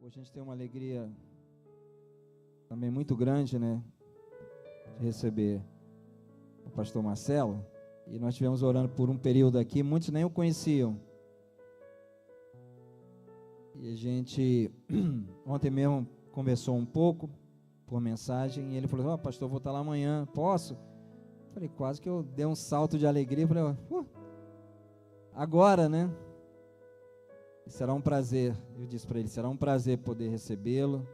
Hoje a gente tem uma alegria também muito grande, né, de receber o pastor Marcelo, e nós estivemos orando por um período aqui, muitos nem o conheciam, e a gente ontem mesmo conversou um pouco por mensagem, e ele falou: pastor, eu vou estar lá amanhã, posso? Falei, quase que eu dei um salto de alegria, falei, agora, né? Será um prazer, eu disse para ele, será um prazer poder recebê-lo,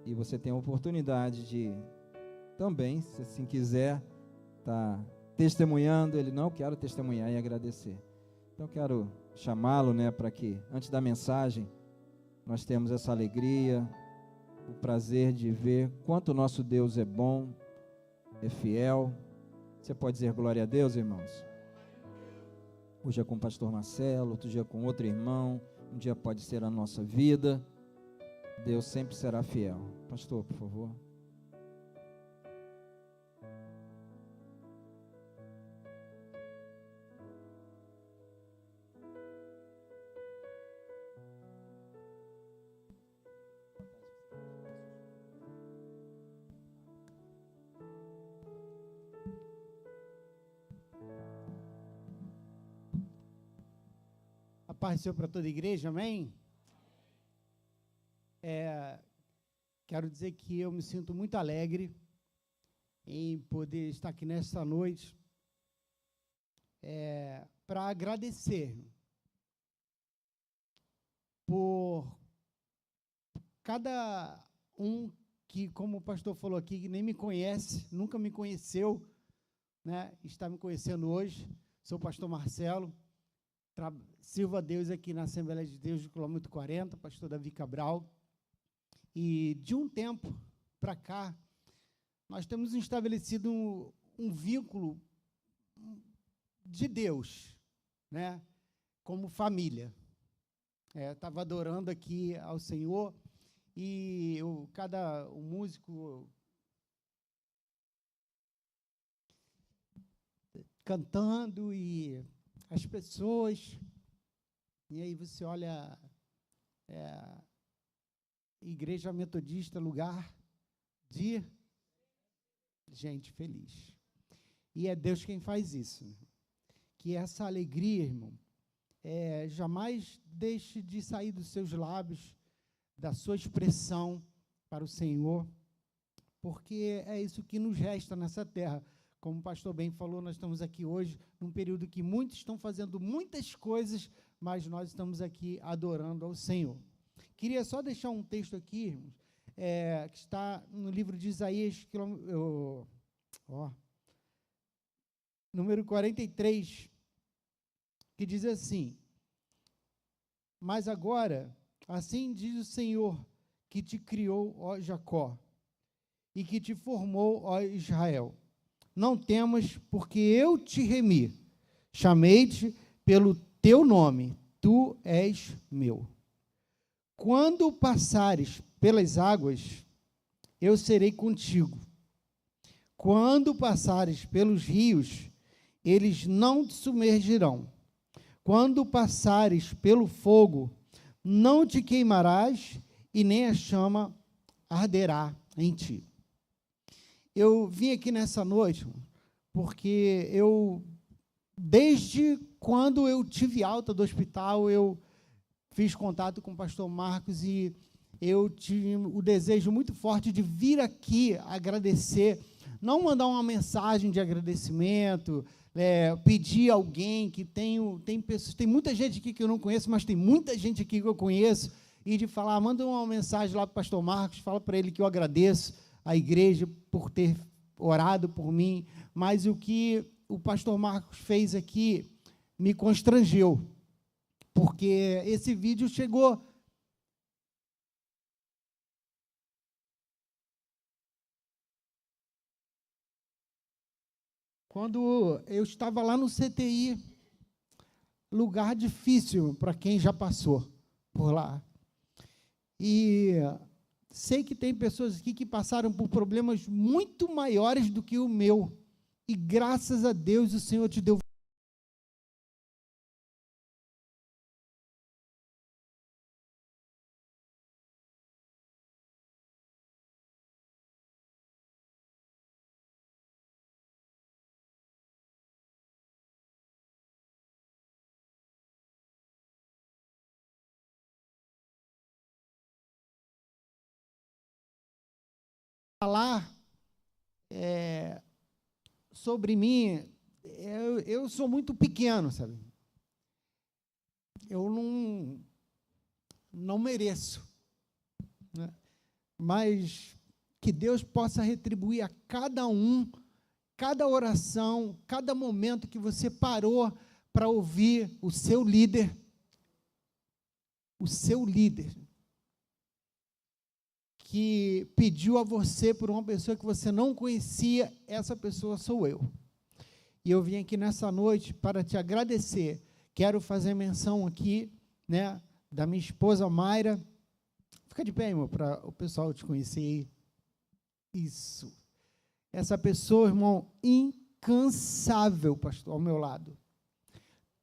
e você tem a oportunidade de também, se assim quiser, estar testemunhando. Ele: não, quero testemunhar e agradecer. Então quero chamá-lo, né, para que antes da mensagem nós temos essa alegria, o prazer de ver quanto o nosso Deus é bom, é fiel. Você pode dizer glória a Deus, irmãos? Hoje é com o pastor Marcelo, outro dia com outro irmão, um dia pode ser a nossa vida. Deus sempre será fiel. Pastor, por favor. A paz do Senhor para toda a igreja, amém? Quero dizer que eu me sinto muito alegre em poder estar aqui nesta noite para agradecer por cada um que, como o pastor falou aqui, que nem me conhece, nunca me conheceu, né, está me conhecendo hoje. Sou o pastor Marcelo, sirvo a Deus aqui na Assembleia de Deus do quilômetro 40, pastor Davi Cabral. E de um tempo para cá, nós temos estabelecido um vínculo de Deus, né, como família. Estava adorando aqui ao Senhor, e o músico cantando, e as pessoas, e aí você olha, Igreja Metodista, lugar de gente feliz. E é Deus quem faz isso, né? Que essa alegria, irmão, jamais deixe de sair dos seus lábios, da sua expressão para o Senhor, porque é isso que nos resta nessa terra. Como o pastor bem falou, nós estamos aqui hoje num período que muitos estão fazendo muitas coisas, mas nós estamos aqui adorando ao Senhor. Queria só deixar um texto aqui, irmãos, que está no livro de Isaías, número 43, que diz assim: mas agora, assim diz o Senhor, que te criou, ó Jacó, e que te formou, ó Israel. Não temas, porque eu te remi, chamei-te pelo teu nome, tu és meu. Quando passares pelas águas, eu serei contigo. Quando passares pelos rios, eles não te submergirão. Quando passares pelo fogo, não te queimarás, e nem a chama arderá em ti. Eu vim aqui nessa noite porque desde quando eu tive alta do hospital, eu fiz contato com o pastor Marcos, e eu tive o desejo muito forte de vir aqui agradecer, não mandar uma mensagem de agradecimento, pedir a alguém que tem pessoas, tem muita gente aqui que eu não conheço, mas tem muita gente aqui que eu conheço, e de falar, manda uma mensagem lá para o pastor Marcos, fala para ele que eu agradeço a igreja por ter orado por mim, mas o que o pastor Marcos fez aqui me constrangeu, porque esse vídeo chegou quando eu estava lá no CTI, lugar difícil para quem já passou por lá. E sei que tem pessoas aqui que passaram por problemas muito maiores do que o meu, e graças a Deus o Senhor te deu falar sobre mim, eu sou muito pequeno, sabe? Eu não mereço, né? Mas que Deus possa retribuir a cada um, cada oração, cada momento que você parou para ouvir o seu líder, que pediu a você por uma pessoa que você não conhecia, essa pessoa sou eu. E eu vim aqui nessa noite para te agradecer. Quero fazer menção aqui, né, da minha esposa Mayra. Fica de pé, irmão, para o pessoal te conhecer. Isso. Essa pessoa, irmão, incansável, pastor, ao meu lado.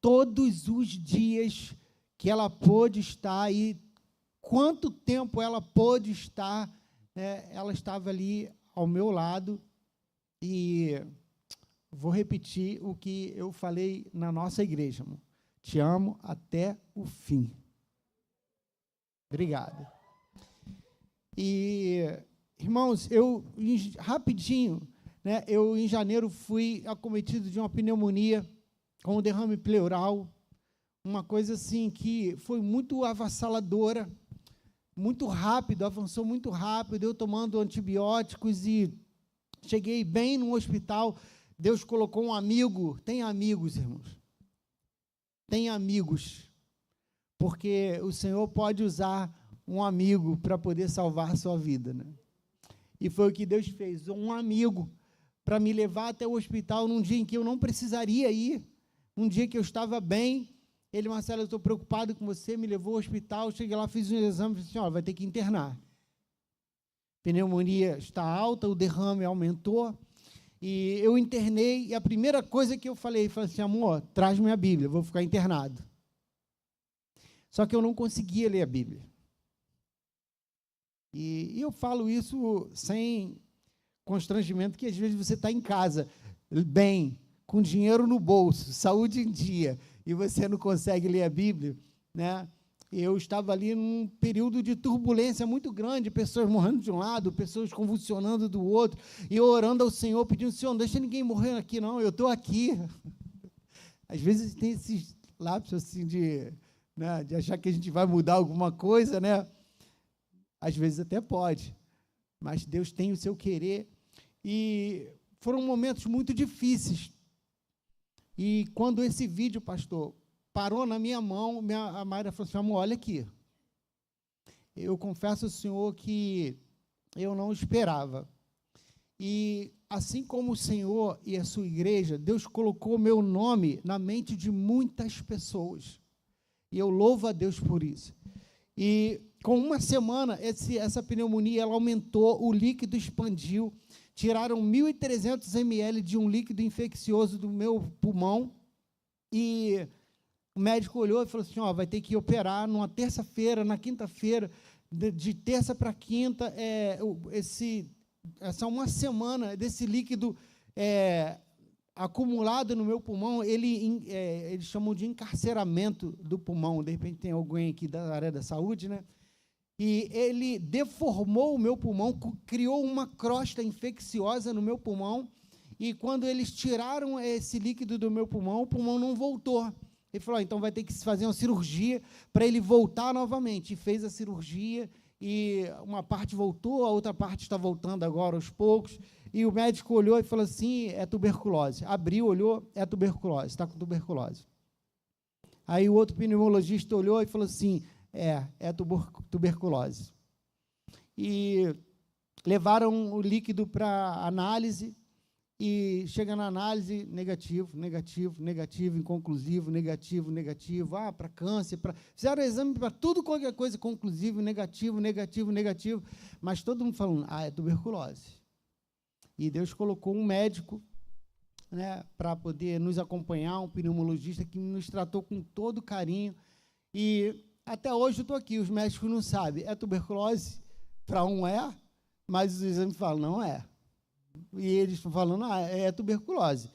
Todos os dias que ela pôde estar aí, quanto tempo ela pôde estar, né, ela estava ali ao meu lado. E vou repetir o que eu falei na nossa igreja, irmão. Te amo até o fim. Obrigado. E, irmãos, rapidinho, né, eu em janeiro fui acometido de uma pneumonia com um derrame pleural, uma coisa assim que foi muito avassaladora, muito rápido, avançou muito rápido, eu tomando antibióticos e cheguei bem no hospital. Deus colocou um amigo, tem amigos, irmãos, tem amigos, porque o Senhor pode usar um amigo para poder salvar a sua vida, né? E foi o que Deus fez, um amigo para me levar até o hospital num dia em que eu não precisaria ir, um dia que eu estava bem. Ele: Marcelo, eu estou preocupado com você, me levou ao hospital, cheguei lá, fiz um exame, disse assim: ó, vai ter que internar. Pneumonia está alta, o derrame aumentou, e eu internei, e a primeira coisa que eu falei assim: amor, traz minha Bíblia, eu vou ficar internado. Só que eu não conseguia ler a Bíblia. E eu falo isso sem constrangimento, que às vezes você está em casa, bem, com dinheiro no bolso, saúde em dia, e você não consegue ler a Bíblia, né? Eu estava ali num período de turbulência muito grande, pessoas morrendo de um lado, pessoas convulsionando do outro, e eu orando ao Senhor, pedindo: Senhor, não deixa ninguém morrer aqui, não, eu estou aqui. Às vezes tem esses lapsos assim né, de achar que a gente vai mudar alguma coisa, né? Às vezes até pode, mas Deus tem o seu querer. E foram momentos muito difíceis. E quando esse vídeo, pastor, parou na minha mão, a Mayra falou assim: amor, olha aqui. Eu confesso ao Senhor que eu não esperava. E assim como o Senhor e a sua igreja, Deus colocou meu nome na mente de muitas pessoas. E eu louvo a Deus por isso. E com uma semana, essa pneumonia ela aumentou, o líquido expandiu, tiraram 1.300 ml de um líquido infeccioso do meu pulmão, e o médico olhou e falou assim: ó, vai ter que operar numa terça-feira, na quinta-feira, de terça para quinta, essa uma semana desse líquido acumulado no meu pulmão, eles chamam de encarceramento do pulmão. De repente tem alguém aqui da área da saúde, né? E ele deformou o meu pulmão, criou uma crosta infecciosa no meu pulmão, e quando eles tiraram esse líquido do meu pulmão, o pulmão não voltou. Ele falou: então vai ter que se fazer uma cirurgia para ele voltar novamente. E fez a cirurgia, e uma parte voltou, a outra parte está voltando agora aos poucos, e o médico olhou e falou assim: é tuberculose. Abriu, olhou, é tuberculose, está com tuberculose. Aí o outro pneumologista olhou e falou assim: é tuberculose. E levaram o líquido para análise, e chega na análise, negativo, inconclusivo, negativo, para câncer, fizeram exame para tudo, qualquer coisa, conclusivo, negativo, mas todo mundo falando: é tuberculose. E Deus colocou um médico, né, para poder nos acompanhar, um pneumologista que nos tratou com todo carinho, e até hoje eu estou aqui, os médicos não sabem, é tuberculose? Para um mas os exames falam: não é. E eles estão falando: é tuberculose.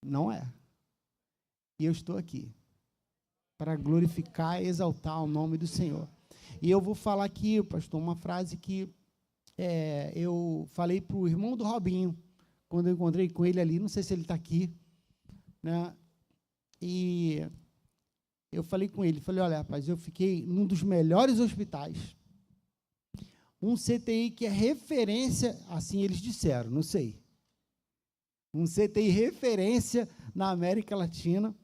Não é. E eu estou aqui para glorificar e exaltar o nome do Senhor. E eu vou falar aqui, pastor, uma frase que eu falei para o irmão do Robinho, quando eu encontrei com ele ali, não sei se ele está aqui, né? E eu falei com ele, falei, olha, rapaz, eu fiquei num dos melhores hospitais, um CTI que é referência, assim eles disseram, não sei, um CTI referência na América Latina,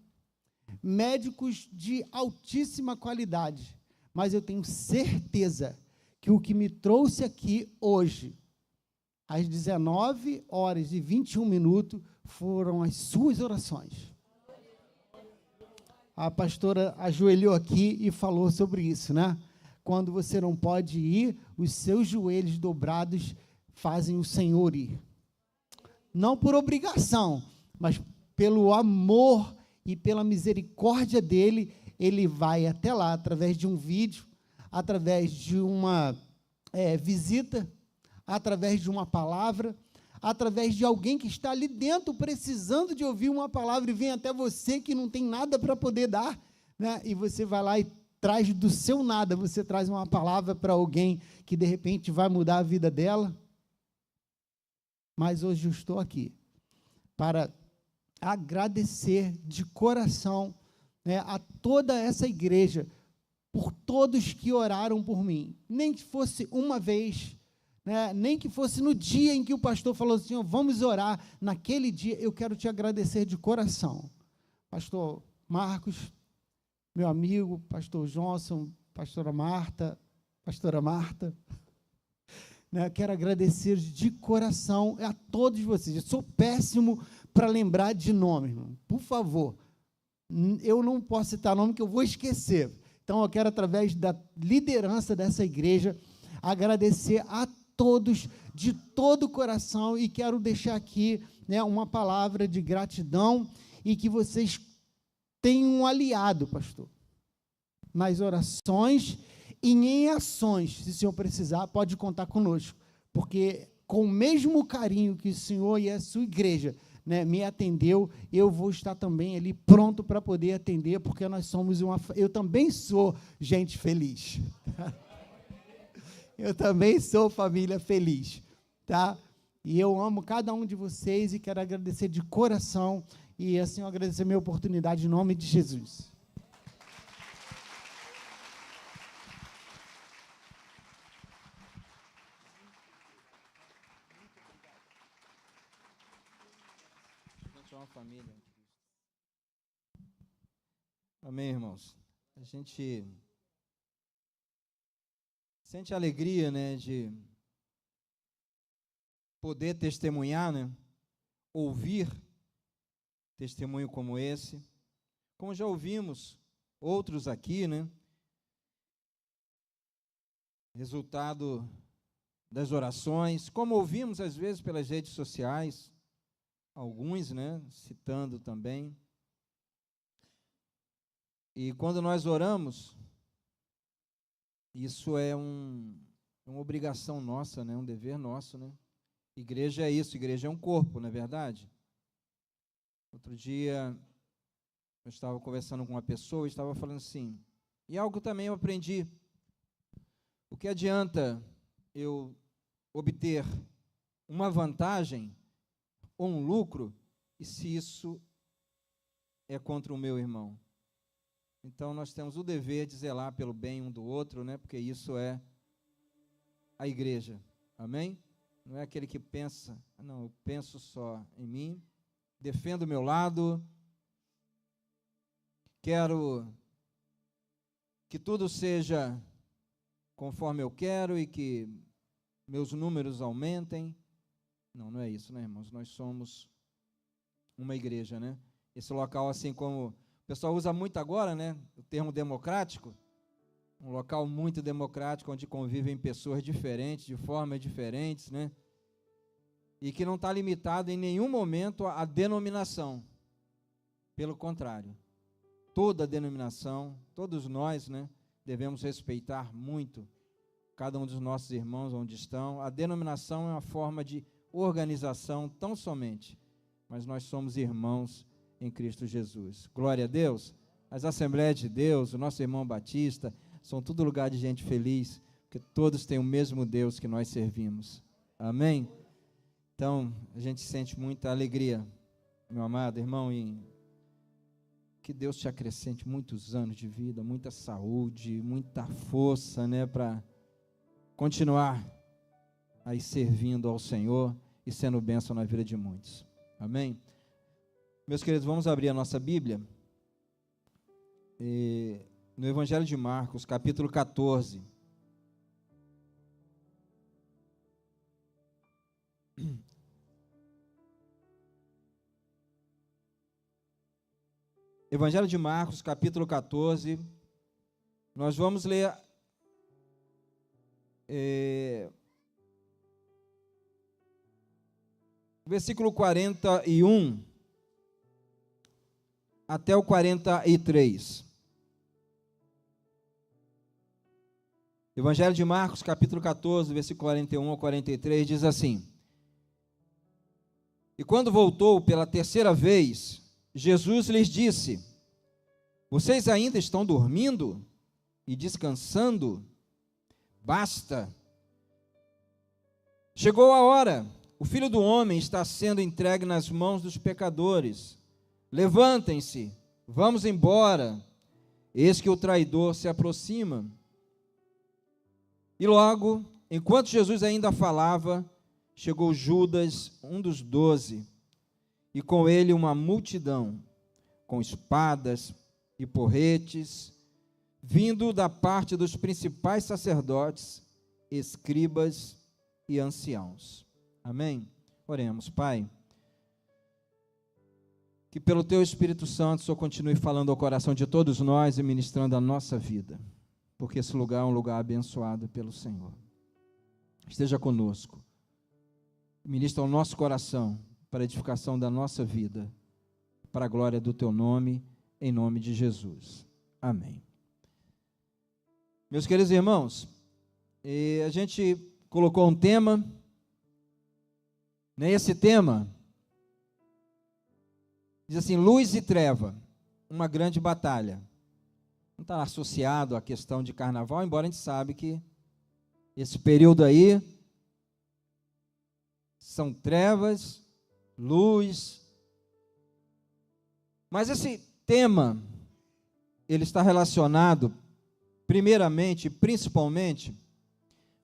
médicos de altíssima qualidade, mas eu tenho certeza que o que me trouxe aqui hoje, às 19h21, foram as suas orações. A pastora ajoelhou aqui e falou sobre isso, né? Quando você não pode ir, os seus joelhos dobrados fazem o Senhor ir. Não por obrigação, mas pelo amor e pela misericórdia dele, ele vai até lá, através de um vídeo, através de uma visita, através de uma palavra, através de alguém que está ali dentro, precisando de ouvir uma palavra, e vem até você que não tem nada para poder dar, né? E você vai lá e traz do seu nada, você traz uma palavra para alguém que, de repente, vai mudar a vida dela. Mas hoje eu estou aqui para agradecer de coração, né, a toda essa igreja, por todos que oraram por mim, nem que fosse uma vez, né, nem que fosse no dia em que o pastor falou assim, oh, vamos orar, naquele dia eu quero te agradecer de coração. Pastor Marcos, meu amigo, pastor Johnson, pastora Marta, né, quero agradecer de coração a todos vocês. Eu sou péssimo para lembrar de nome, irmão. Por favor, eu não posso citar nome que eu vou esquecer. Então, eu quero, através da liderança dessa igreja, agradecer a todos de todo o coração, e quero deixar aqui, né, uma palavra de gratidão, e que vocês tenham um aliado, pastor, nas orações e em ações. Se o senhor precisar, pode contar conosco, porque com o mesmo carinho que o senhor e a sua igreja, né, me atendeu, eu vou estar também ali pronto para poder atender, porque nós somos eu também sou gente feliz. Eu também sou família feliz, tá? E eu amo cada um de vocês e quero agradecer de coração, e assim eu agradecer a minha oportunidade em nome de Jesus. Família. Amém, irmãos? A gente sente alegria, né, de poder testemunhar, né, ouvir testemunho como esse, como já ouvimos outros aqui, né, resultado das orações, como ouvimos às vezes pelas redes sociais, alguns, né, citando também. E quando nós oramos, isso é uma obrigação nossa, né, um dever nosso, né? Igreja é isso, igreja é um corpo, não é verdade? Outro dia, eu estava conversando com uma pessoa e estava falando assim, e algo também eu aprendi, o que adianta eu obter uma vantagem ou um lucro, e se isso é contra o meu irmão? Então, nós temos o dever de zelar pelo bem um do outro, né? Porque isso é a igreja, amém? Não é aquele que pensa, não, eu penso só em mim, defendo o meu lado, quero que tudo seja conforme eu quero e que meus números aumentem. Não, não é isso, né, irmãos? Nós somos uma igreja, né? Esse local, assim como o pessoal usa muito agora, né, o termo democrático, um local muito democrático, onde convivem pessoas diferentes, de formas diferentes, né? E que não está limitado em nenhum momento à denominação. Pelo contrário, toda denominação, todos nós, né, devemos respeitar muito cada um dos nossos irmãos onde estão. A denominação é uma forma de organização tão somente, mas nós somos irmãos em Cristo Jesus. Glória a Deus. As Assembleias de Deus, o nosso irmão Batista, são tudo lugar de gente feliz, porque todos têm o mesmo Deus que nós servimos. Amém? Então, a gente sente muita alegria, meu amado irmão, em que Deus te acrescente muitos anos de vida, muita saúde, muita força, né, para continuar aí servindo ao Senhor e sendo bênção na vida de muitos. Amém? Meus queridos, vamos abrir a nossa Bíblia no Evangelho de Marcos, capítulo 14. Evangelho de Marcos, capítulo 14, nós vamos ler versículo 41 até o 43. Evangelho de Marcos, capítulo 14, versículo 41 ao 43, diz assim: E quando voltou pela terceira vez, Jesus lhes disse: Vocês ainda estão dormindo e descansando? Basta! Chegou a hora, o Filho do Homem está sendo entregue nas mãos dos pecadores. Levantem-se, vamos embora, eis que o traidor se aproxima. E logo, enquanto Jesus ainda falava, chegou Judas, um dos 12, e com ele uma multidão, com espadas e porretes, vindo da parte dos principais sacerdotes, escribas e anciãos. Amém? Oremos. Pai, que pelo Teu Espírito Santo o Senhor continue falando ao coração de todos nós e ministrando a nossa vida, porque esse lugar é um lugar abençoado pelo Senhor. Esteja conosco, ministra ao nosso coração, para a edificação da nossa vida, para a glória do Teu nome, em nome de Jesus. Amém. Meus queridos irmãos, a gente colocou um tema, esse tema diz assim: luz e treva, uma grande batalha. Não está associado à questão de carnaval, embora a gente sabe que esse período aí são trevas, luz. Mas esse tema, ele está relacionado, primeiramente, principalmente,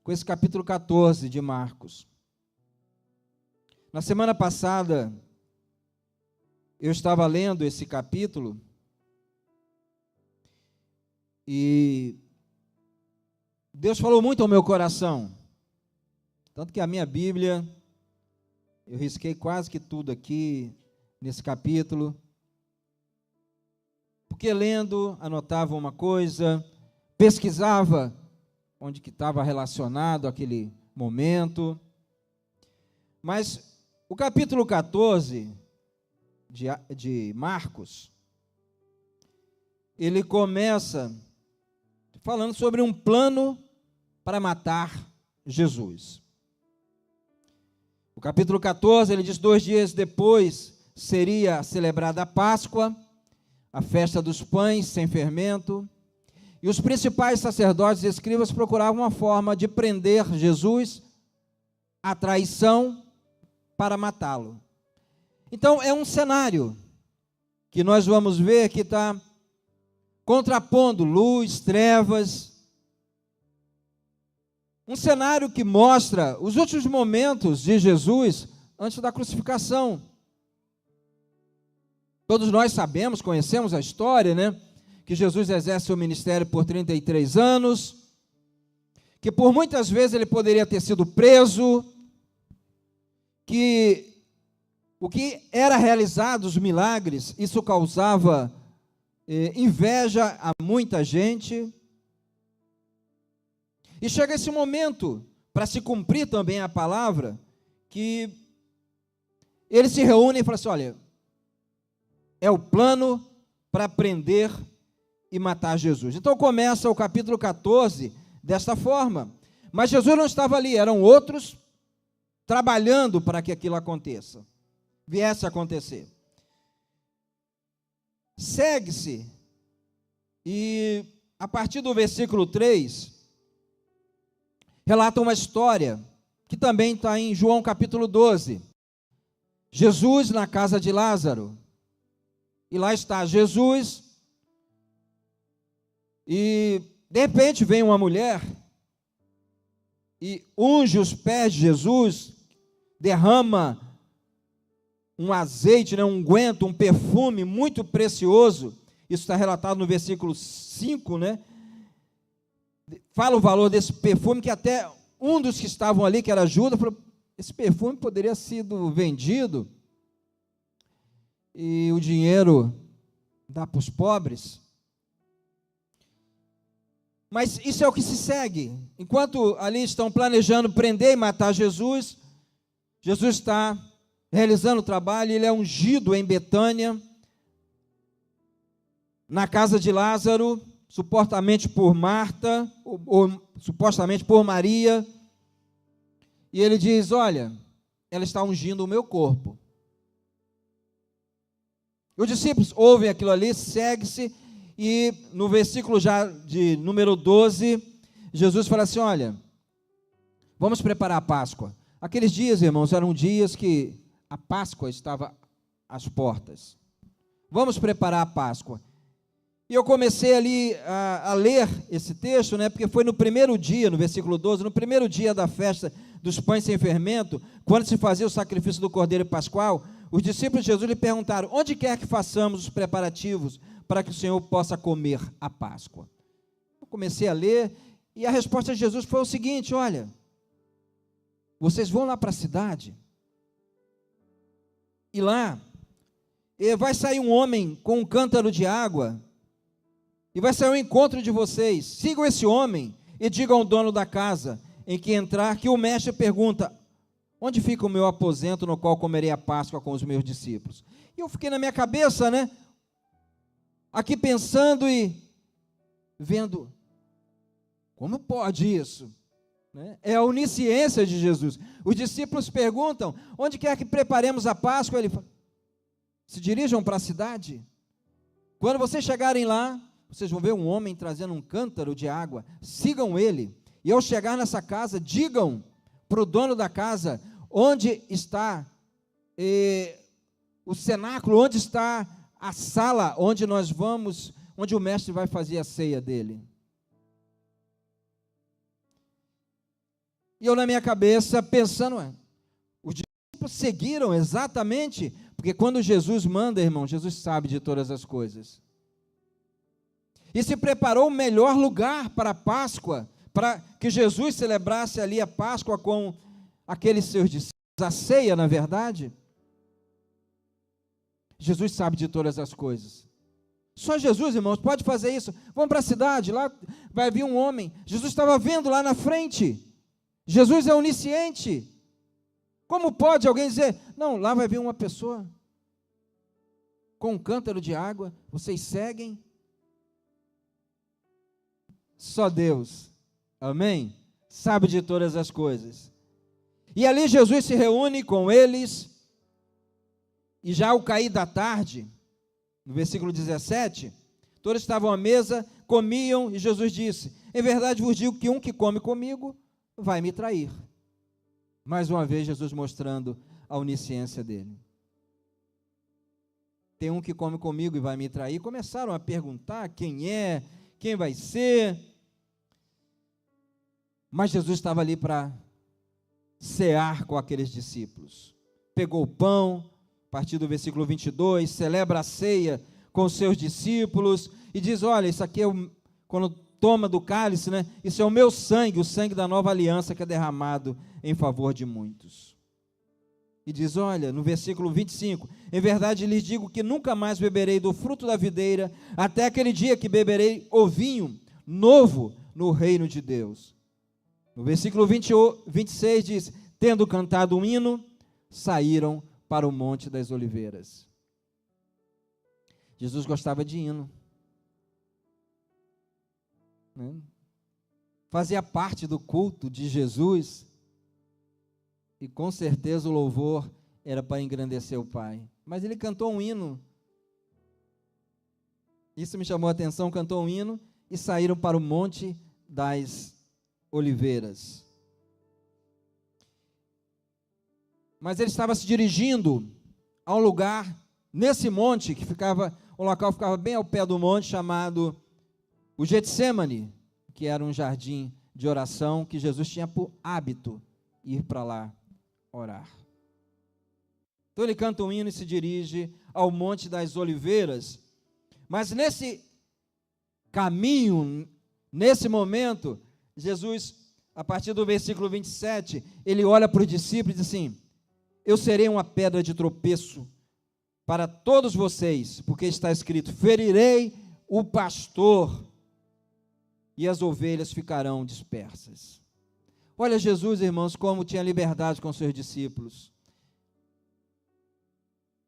com esse capítulo 14 de Marcos. Na semana passada, eu estava lendo esse capítulo, e Deus falou muito ao meu coração, tanto que a minha Bíblia, eu risquei quase que tudo aqui, nesse capítulo, porque lendo, anotava uma coisa, pesquisava onde que estava relacionado aquele momento, mas o capítulo 14 de Marcos, ele começa falando sobre um plano para matar Jesus. O capítulo 14, ele diz: 2 dias depois seria celebrada a Páscoa, a festa dos pães sem fermento, e os principais sacerdotes e escribas procuravam uma forma de prender Jesus à traição para matá-lo. Então, é um cenário que nós vamos ver que está contrapondo luz, trevas, um cenário que mostra os últimos momentos de Jesus antes da crucificação. Todos nós sabemos, conhecemos a história, né? Que Jesus exerce o ministério por 33 anos, que por muitas vezes ele poderia ter sido preso, que o que era realizado, os milagres, isso causava inveja a muita gente. E chega esse momento, para se cumprir também a palavra, que eles se reúnem e falam assim: olha, é o plano para prender e matar Jesus. Então começa o capítulo 14 desta forma. Mas Jesus não estava ali, eram outros trabalhando para que aquilo aconteça, viesse a acontecer. Segue-se, e a partir do versículo 3, relata uma história que também está em João capítulo 12. Jesus na casa de Lázaro. E lá está Jesus, e de repente vem uma mulher e unge os pés de Jesus, derrama um azeite, um unguento, um perfume muito precioso. Isso está relatado no versículo 5, Fala o valor desse perfume, que até um dos que estavam ali, que era Judas, falou: esse perfume poderia ter sido vendido e o dinheiro dá para os pobres. Mas isso é o que se segue. Enquanto ali estão planejando prender e matar Jesus, Jesus está realizando o trabalho, ele é ungido em Betânia, na casa de Lázaro, supostamente por Marta, ou supostamente por Maria, e ele diz: olha, ela está ungindo o meu corpo. Os discípulos ouvem aquilo ali, segue-se, e no versículo já de número 12, Jesus fala assim: olha, vamos preparar a Páscoa. Aqueles dias, irmãos, eram dias que a Páscoa estava às portas. Vamos preparar a Páscoa. E eu comecei ali a ler esse texto, porque foi no primeiro dia, no versículo 12, no primeiro dia da festa dos pães sem fermento, quando se fazia o sacrifício do Cordeiro Pascual, os discípulos de Jesus lhe perguntaram: onde quer que façamos os preparativos para que o Senhor possa comer a Páscoa? Eu comecei a ler, e a resposta de Jesus foi o seguinte: olha, vocês vão lá para a cidade, e lá vai sair um homem com um cântaro de água, e vai sair ao encontro de vocês. Sigam esse homem e digam ao dono da casa em que entrar que o mestre pergunta: onde fica o meu aposento no qual comerei a Páscoa com os meus discípulos? E eu fiquei na minha cabeça, aqui pensando e vendo, como pode isso? É a onisciência de Jesus. Os discípulos perguntam: onde quer que preparemos a Páscoa? Ele fala: se dirijam para a cidade. Quando vocês chegarem lá, vocês vão ver um homem trazendo um cântaro de água. Sigam ele. E ao chegar nessa casa, digam para o dono da casa onde está o cenáculo, onde está a sala onde nós vamos, onde o mestre vai fazer a ceia dele. E eu na minha cabeça pensando, os discípulos seguiram exatamente, porque quando Jesus manda, irmão, Jesus sabe de todas as coisas. E se preparou o melhor lugar para a Páscoa, para que Jesus celebrasse ali a Páscoa com aqueles seus discípulos, a ceia, na verdade. Jesus sabe de todas as coisas. Só Jesus, irmãos, pode fazer isso. Vamos para a cidade, lá vai vir um homem. Jesus estava vendo lá na frente. Jesus é onisciente. Como pode alguém dizer: não, lá vai vir uma pessoa com um cântaro de água, vocês seguem? Só Deus, amém? Sabe de todas as coisas. E ali Jesus se reúne com eles, e já ao cair da tarde, no versículo 17, todos estavam à mesa, comiam, e Jesus disse: em verdade vos digo que um que come comigo vai me trair. Mais uma vez Jesus mostrando a onisciência dele. Tem um que come comigo e vai me trair. Começaram a perguntar quem é, quem vai ser. Mas Jesus estava ali para cear com aqueles discípulos. Pegou o pão, a partir do versículo 22, celebra a ceia com os seus discípulos e diz: olha, isso aqui quando toma do cálice, isso é o meu sangue, o sangue da nova aliança que é derramado em favor de muitos. E diz, olha, no versículo 25, em verdade lhes digo que nunca mais beberei do fruto da videira, até aquele dia que beberei o vinho novo no reino de Deus. No versículo 26 diz, tendo cantado um hino, saíram para o Monte das Oliveiras. Jesus gostava de hino. Fazia parte do culto de Jesus, e com certeza o louvor era para engrandecer o Pai. Mas ele cantou um hino, isso me chamou a atenção, cantou um hino, e saíram para o Monte das Oliveiras. mas ele estava se dirigindo a um lugar, nesse monte, o local ficava bem ao pé do monte, chamado o Getsêmani, que era um jardim de oração, que Jesus tinha por hábito ir para lá orar. Então ele canta um hino e se dirige ao Monte das Oliveiras, mas nesse caminho, nesse momento, Jesus, a partir do versículo 27, ele olha para os discípulos e diz assim: eu serei uma pedra de tropeço para todos vocês, porque está escrito: ferirei o pastor e as ovelhas ficarão dispersas. Olha Jesus, irmãos, como tinha liberdade com seus discípulos.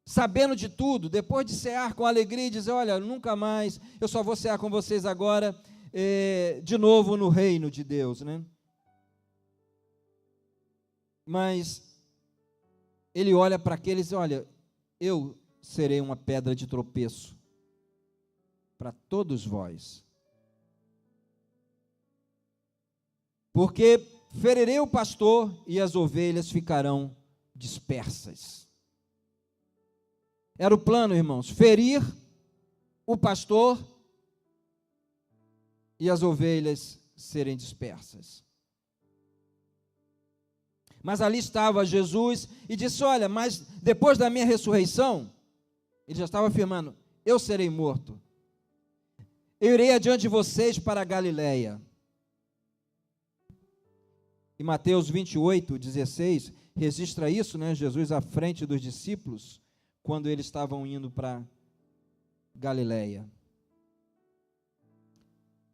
Sabendo de tudo, depois de cear com alegria e dizer: olha, nunca mais, eu só vou cear com vocês agora, de novo no reino de Deus, né? Mas ele olha para aqueles e olha, eu serei uma pedra de tropeço para todos vós. Porque ferirei o pastor e as ovelhas ficarão dispersas. Era o plano, irmãos, ferir o pastor e as ovelhas serem dispersas. Mas ali estava Jesus e disse: olha, mas depois da minha ressurreição, ele já estava afirmando: eu serei morto. Eu irei adiante de vocês para a Galileia. E Mateus 28, 16, registra isso, né? Jesus à frente dos discípulos, quando eles estavam indo para Galileia.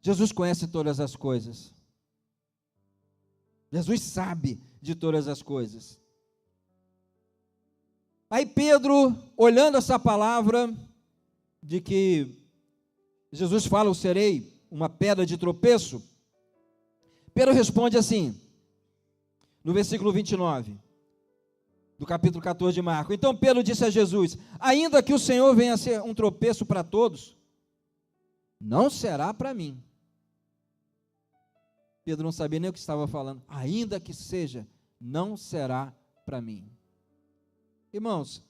Jesus conhece todas as coisas. Jesus sabe de todas as coisas. Aí Pedro, olhando essa palavra de que Jesus fala: eu serei uma pedra de tropeço, Pedro responde assim, no versículo 29, do capítulo 14 de Marcos: então Pedro disse a Jesus: ainda que o Senhor venha a ser um tropeço para todos, não será para mim. Pedro não sabia nem o que estava falando. Ainda que seja, não será para mim. Irmãos,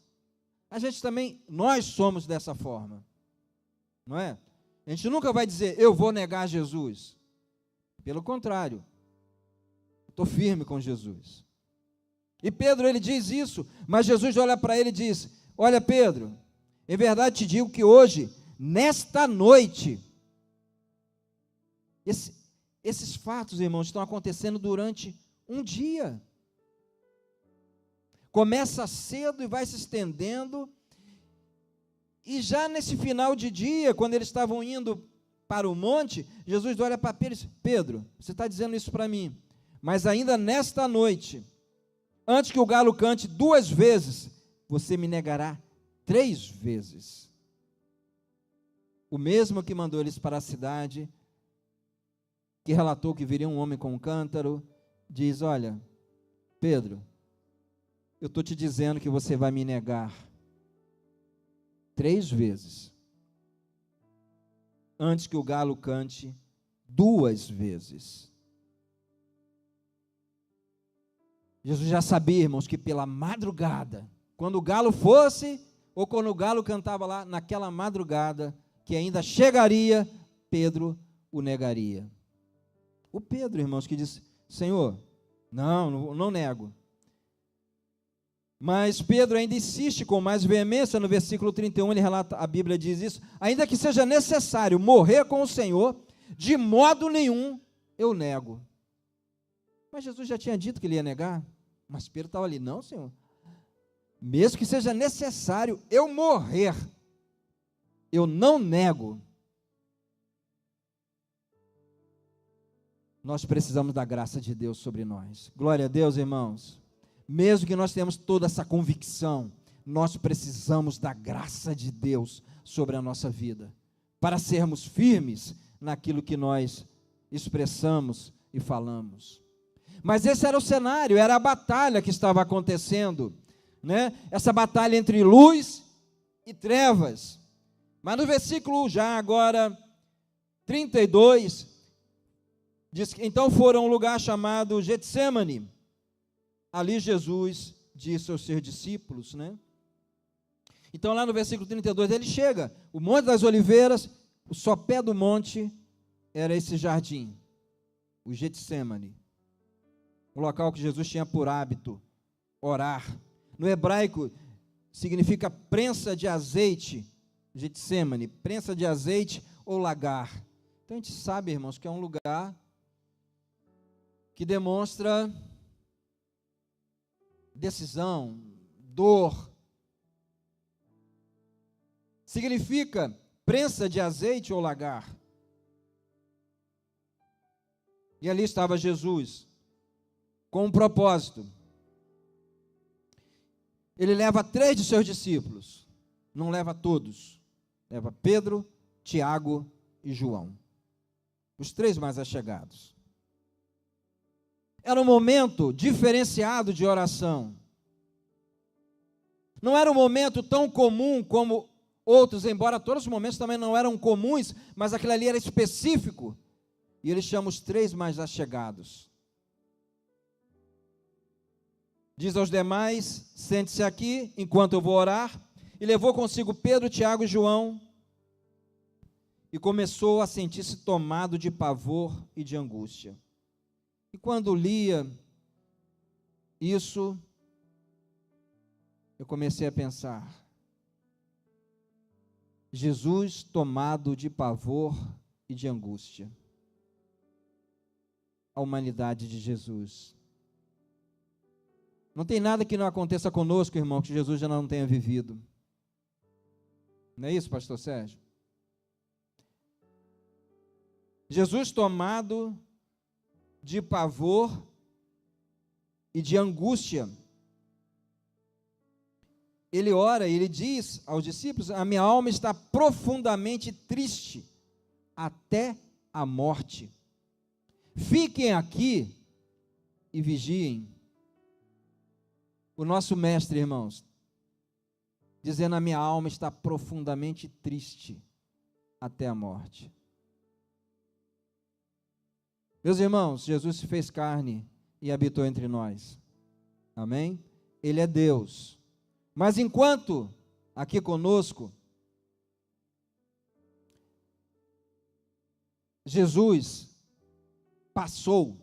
a gente também, nós somos dessa forma, não é? A gente nunca vai dizer: eu vou negar Jesus. Pelo contrário, estou firme com Jesus. E Pedro, ele diz isso, mas Jesus olha para ele e diz: olha, Pedro, em verdade te digo que hoje, nesta noite, esses fatos, irmãos, estão acontecendo durante um dia. Começa cedo e vai se estendendo, e já nesse final de dia, quando eles estavam indo para o monte, Jesus olha para Pedro e diz: Pedro, você está dizendo isso para mim, mas ainda nesta noite, antes que o galo cante 2 vezes, você me negará 3 vezes. O mesmo que mandou eles para a cidade, que relatou que viria um homem com um cântaro, diz: olha, Pedro, eu estou te dizendo que você vai me negar 3 vezes, antes que o galo cante 2 vezes. Jesus já sabia, irmãos, que pela madrugada, quando o galo fosse, ou quando o galo cantava lá, naquela madrugada, que ainda chegaria, Pedro o negaria. O Pedro, irmãos, que disse: Senhor, não nego. Mas Pedro ainda insiste com mais veemência, no versículo 31, ele relata, a Bíblia diz isso: ainda que seja necessário morrer com o Senhor, de modo nenhum eu nego. Mas Jesus já tinha dito que ele ia negar, mas Pedro estava ali: não, Senhor, mesmo que seja necessário eu morrer, eu não nego. Nós precisamos da graça de Deus sobre nós. Glória a Deus, irmãos. Mesmo que nós tenhamos toda essa convicção, nós precisamos da graça de Deus sobre a nossa vida, para sermos firmes naquilo que nós expressamos e falamos. Mas esse era o cenário, era a batalha que estava acontecendo, né? Essa batalha entre luz e trevas. Mas no versículo já agora 32, diz que então foram a um lugar chamado Getsêmani. Ali Jesus disse aos seus discípulos, né? Então, lá no versículo 32, ele chega, o Monte das Oliveiras, o sopé do monte era esse jardim, o Getsêmani, o local que Jesus tinha por hábito orar. No hebraico, significa prensa de azeite, Getsêmani, prensa de azeite ou lagar. Então, a gente sabe, irmãos, que é um lugar que demonstra decisão, dor. Significa prensa de azeite ou lagar. E ali estava Jesus, com um propósito. Ele leva 3 de seus discípulos, não leva todos. Leva Pedro, Tiago e João, os 3 mais allegados. Era um momento diferenciado de oração. Não era um momento tão comum como outros, embora todos os momentos também não eram comuns, mas aquele ali era específico. E ele chama os 3 mais allegados. Diz aos demais: sente-se aqui enquanto eu vou orar. E levou consigo Pedro, Tiago e João. E começou a sentir-se tomado de pavor e de angústia. E quando lia isso, eu comecei a pensar: Jesus tomado de pavor e de angústia. A humanidade de Jesus. Não tem nada que não aconteça conosco, irmão, que Jesus já não tenha vivido. Não é isso, pastor Sérgio? Jesus tomado de pavor e de angústia. Ele ora e ele diz aos discípulos: a minha alma está profundamente triste até a morte. Fiquem aqui e vigiem. O nosso mestre, irmãos, dizendo: a minha alma está profundamente triste até a morte. Meus irmãos, Jesus se fez carne e habitou entre nós. Amém? Ele é Deus. Mas enquanto aqui conosco, Jesus passou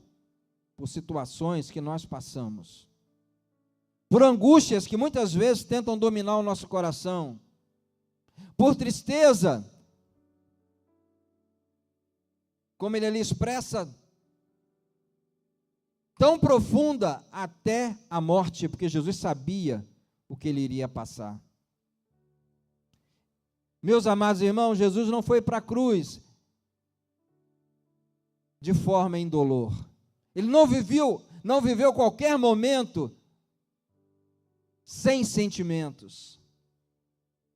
por situações que nós passamos, por angústias que muitas vezes tentam dominar o nosso coração, por tristeza, como ele ali expressa, tão profunda até a morte, porque Jesus sabia o que ele iria passar. Meus amados irmãos, Jesus não foi para a cruz de forma indolor. Ele não viveu qualquer momento sem sentimentos.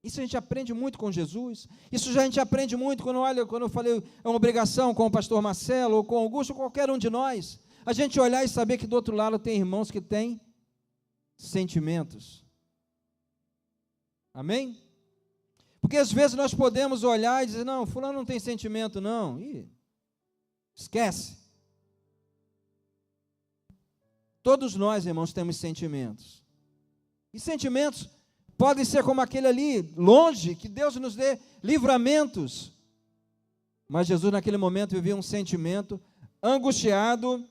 Isso a gente aprende muito com Jesus. Isso já a gente aprende muito quando eu falei, é uma obrigação com o pastor Marcelo, ou com Augusto, ou qualquer um de nós, a gente olhar e saber que do outro lado tem irmãos que têm sentimentos. Amém? Porque às vezes nós podemos olhar e dizer: não, fulano não tem sentimento não. Ih, esquece. Todos nós, irmãos, temos sentimentos. E sentimentos podem ser como aquele ali, longe, que Deus nos dê livramentos. Mas Jesus naquele momento vivia um sentimento angustiado,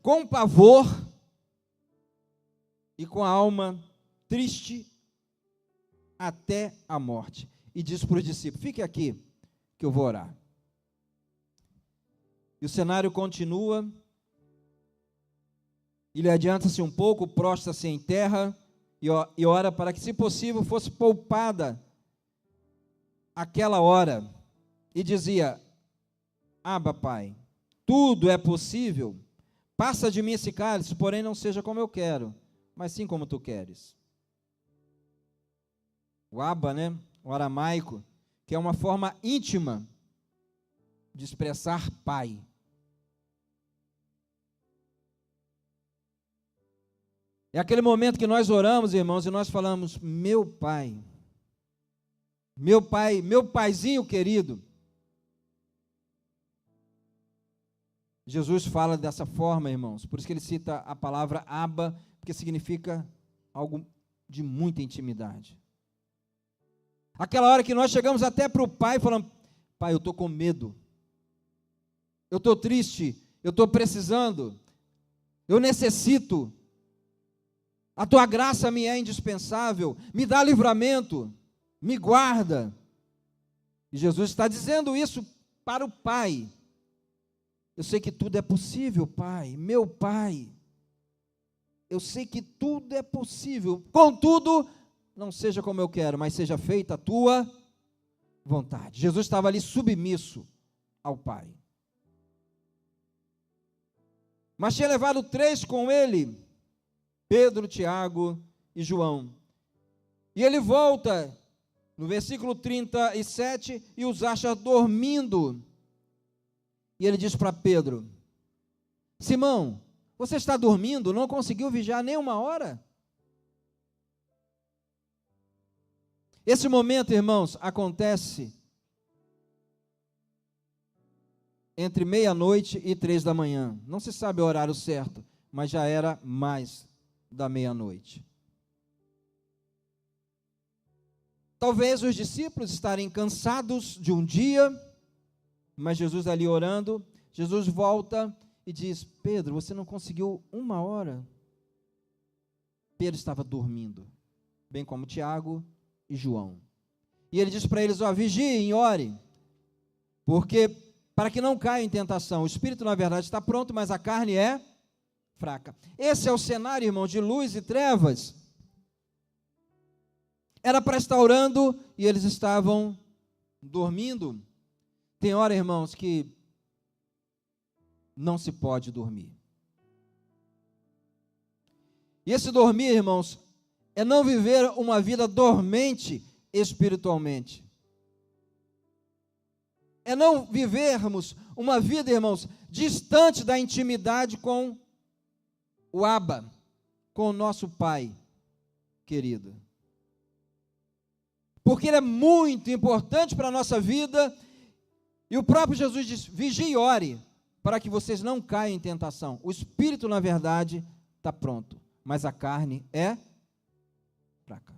com pavor e com a alma triste até a morte. E diz para os discípulos: fique aqui que eu vou orar. E o cenário continua. Ele adianta-se um pouco, prostra-se em terra e ora para que, se possível, fosse poupada aquela hora. E dizia: Abba, Pai, tudo é possível. Passa de mim esse cálice, porém não seja como eu quero, mas sim como tu queres. O Abba, né, o aramaico, que é uma forma íntima de expressar pai. É aquele momento que nós oramos, irmãos, e nós falamos: meu pai, meu paizinho querido. Jesus fala dessa forma, irmãos, por isso que ele cita a palavra Abba, porque significa algo de muita intimidade. Aquela hora que nós chegamos até para o Pai e falamos: Pai, eu estou com medo, eu estou triste, eu estou precisando, eu necessito, a Tua graça me é indispensável, me dá livramento, me guarda. E Jesus está dizendo isso para o Pai. Eu sei que tudo é possível, Pai, meu Pai. Eu sei que tudo é possível. Contudo, não seja como eu quero, mas seja feita a tua vontade. Jesus estava ali submisso ao Pai. Mas tinha levado 3 com ele, Pedro, Tiago e João. E ele volta no versículo 37 e os acha dormindo. E ele diz para Pedro: Simão, você está dormindo? Não conseguiu vigiar nem uma hora? Esse momento, irmãos, acontece entre meia-noite e 3 da manhã. Não se sabe o horário certo, mas já era mais da meia-noite. Talvez os discípulos estarem cansados de um dia, mas Jesus ali orando, Jesus volta e diz: Pedro, você não conseguiu uma hora? Pedro estava dormindo, bem como Tiago e João. E ele diz para eles: vigiem e ore, porque para que não caia em tentação. O espírito, na verdade, está pronto, mas a carne é fraca. Esse é o cenário, irmão, de luz e trevas. Era para estar orando e eles estavam dormindo. Tem hora, irmãos, que não se pode dormir. E esse dormir, irmãos, é não viver uma vida dormente espiritualmente. É não vivermos uma vida, irmãos, distante da intimidade com o Abba, com o nosso Pai querido. Porque ele é muito importante para a nossa vida, e o próprio Jesus diz: vigie e ore, para que vocês não caiam em tentação. O espírito, na verdade, está pronto, mas a carne é fraca.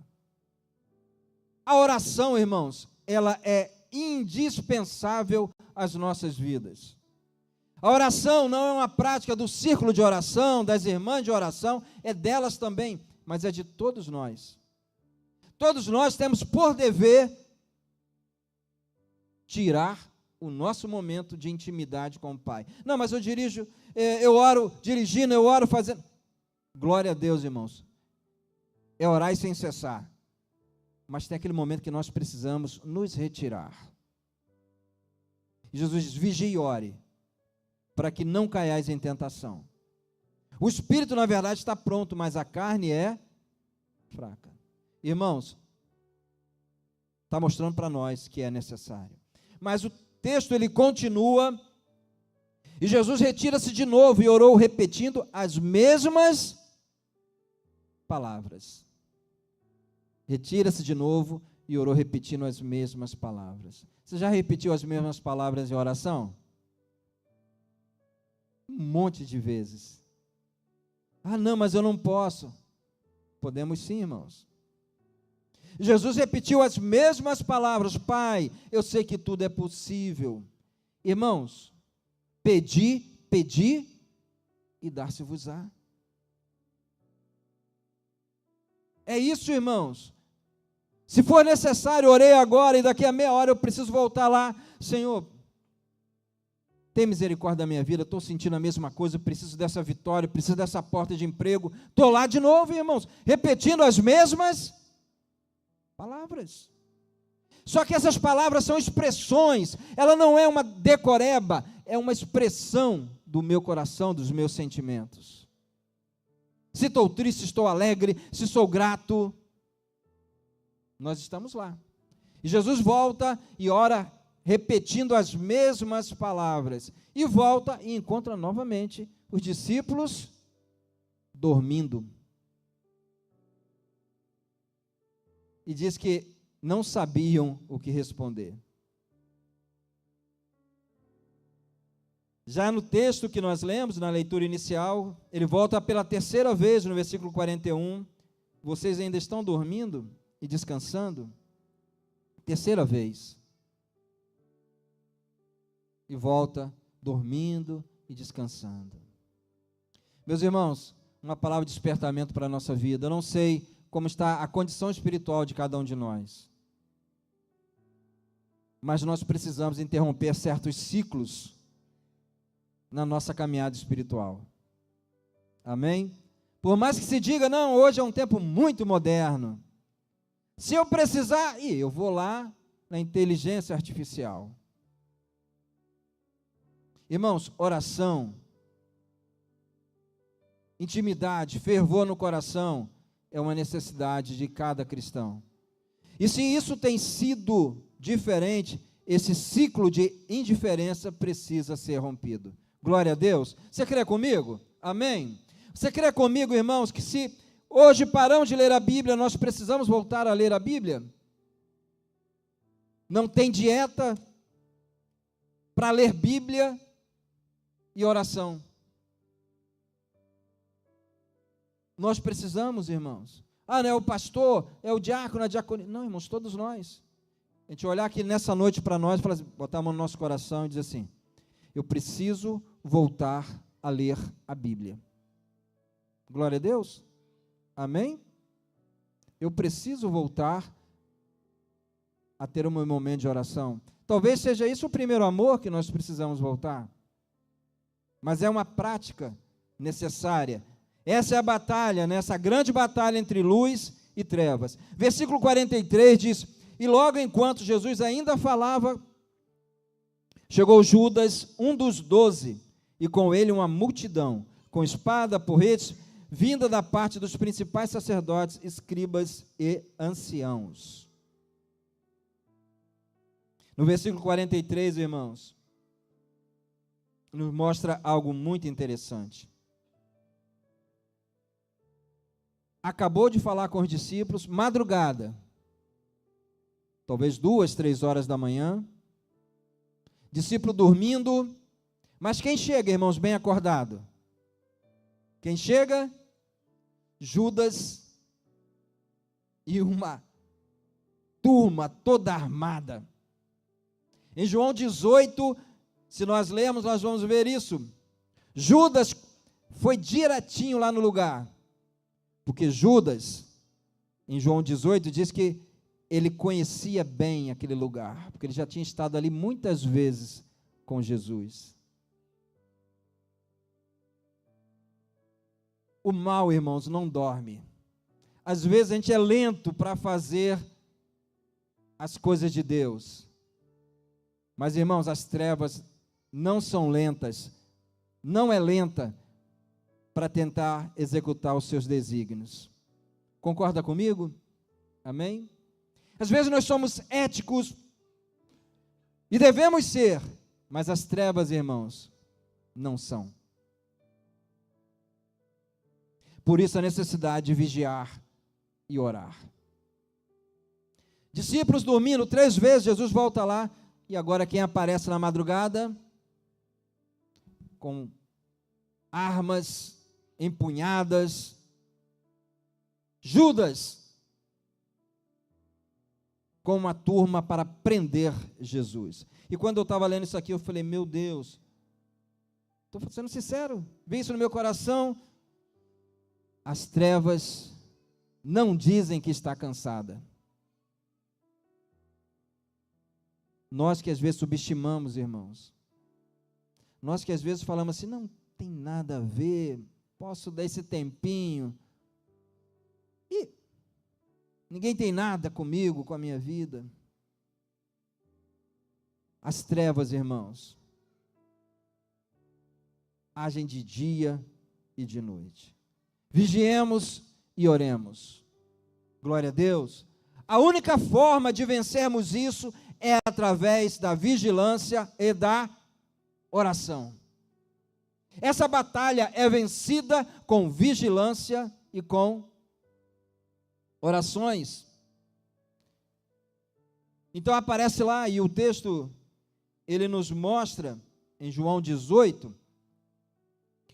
A oração, irmãos, ela é indispensável às nossas vidas. A oração não é uma prática do círculo de oração, das irmãs de oração, é delas também, mas é de todos nós. Todos nós temos por dever tirar o nosso momento de intimidade com o Pai. Não, mas eu oro dirigindo, eu oro fazendo. Glória a Deus, irmãos. É orar e sem cessar. Mas tem aquele momento que nós precisamos nos retirar. E Jesus diz: vigie e ore, para que não caiais em tentação. O espírito, na verdade, está pronto, mas a carne é fraca. Irmãos, está mostrando para nós que é necessário. Mas o texto, ele continua, e Jesus retira-se de novo e orou repetindo as mesmas palavras. Retira-se de novo e orou repetindo as mesmas palavras. Você já repetiu as mesmas palavras em oração? Um monte de vezes. Ah, não, mas eu não posso. Podemos sim, irmãos. Jesus repetiu as mesmas palavras: Pai, eu sei que tudo é possível. Irmãos, pedi e dar-se-vos-á. É isso, irmãos. Se for necessário, orei agora e daqui a meia hora eu preciso voltar lá. Senhor, tem misericórdia da minha vida, estou sentindo a mesma coisa, preciso dessa vitória, preciso dessa porta de emprego. Estou lá de novo, irmãos, repetindo as mesmas palavras. Só que essas palavras são expressões, ela não é uma decoreba, é uma expressão do meu coração, dos meus sentimentos. Se estou triste, estou alegre, se sou grato, nós estamos lá. E Jesus volta e ora repetindo as mesmas palavras, e volta e encontra novamente os discípulos dormindo. E diz que não sabiam o que responder. Já no texto que nós lemos, na leitura inicial, ele volta pela terceira vez no versículo 41. Vocês ainda estão dormindo e descansando? Terceira vez. E volta dormindo e descansando. Meus irmãos, uma palavra de despertamento para a nossa vida. Eu não sei como está a condição espiritual de cada um de nós, mas nós precisamos interromper certos ciclos na nossa caminhada espiritual. Amém? Por mais que se diga, não, hoje é um tempo muito moderno. Se eu precisar, eu vou lá na inteligência artificial. Irmãos, oração, intimidade, fervor no coração é uma necessidade de cada cristão. E se isso tem sido diferente, esse ciclo de indiferença precisa ser rompido. Glória a Deus. Você crê comigo? Amém? Você crê comigo, irmãos, que se hoje paramos de ler a Bíblia, nós precisamos voltar a ler a Bíblia? Não tem dieta para ler Bíblia e oração. Nós precisamos, irmãos. Não é o pastor, é o diácono, a diaconia. Não, irmãos, todos nós. A gente olhar aqui nessa noite para nós, botar a mão no nosso coração e dizer assim: eu preciso voltar a ler a Bíblia. Glória a Deus. Amém? Eu preciso voltar a ter um momento de oração. Talvez seja isso o primeiro amor que nós precisamos voltar. Mas é uma prática necessária. Essa é a batalha, essa grande batalha entre luz e trevas. Versículo 43 diz: e logo enquanto Jesus ainda falava, chegou Judas, um dos 12, e com ele uma multidão, com espada, porretes, vinda da parte dos principais sacerdotes, escribas e anciãos. No versículo 43, irmãos, nos mostra algo muito interessante. Acabou de falar com os discípulos, madrugada, talvez 2, 3 horas da manhã, discípulo dormindo, mas quem chega, irmãos, bem acordado? Quem chega? Judas e uma turma toda armada. Em João 18, se nós lermos, nós vamos ver isso. Judas foi direitinho lá no lugar, porque Judas, em João 18, diz que ele conhecia bem aquele lugar, porque ele já tinha estado ali muitas vezes com Jesus. O mal, irmãos, não dorme. Às vezes a gente é lento para fazer as coisas de Deus. Mas, irmãos, as trevas não são lentas, não é lenta para tentar executar os seus desígnios. Concorda comigo? Amém? Às vezes nós somos éticos e devemos ser, mas as trevas, irmãos, não são. Por isso a necessidade de vigiar e orar. Discípulos dormindo 3 vezes, Jesus volta lá, e agora quem aparece na madrugada? Com armas empunhadas. Judas, com uma turma para prender Jesus. E quando eu estava lendo isso aqui, eu falei, meu Deus, estou sendo sincero, veio isso no meu coração. As trevas não dizem que está cansada. Nós que às vezes subestimamos, irmãos. Nós que às vezes falamos assim, não tem nada a ver, posso dar esse tempinho. E ninguém tem nada comigo, com a minha vida. As trevas, irmãos, agem de dia e de noite. Vigiemos e oremos. Glória a Deus. A única forma de vencermos isso é através da vigilância e da oração. Essa batalha é vencida com vigilância e com orações. Então aparece lá, e o texto, ele nos mostra em João 18,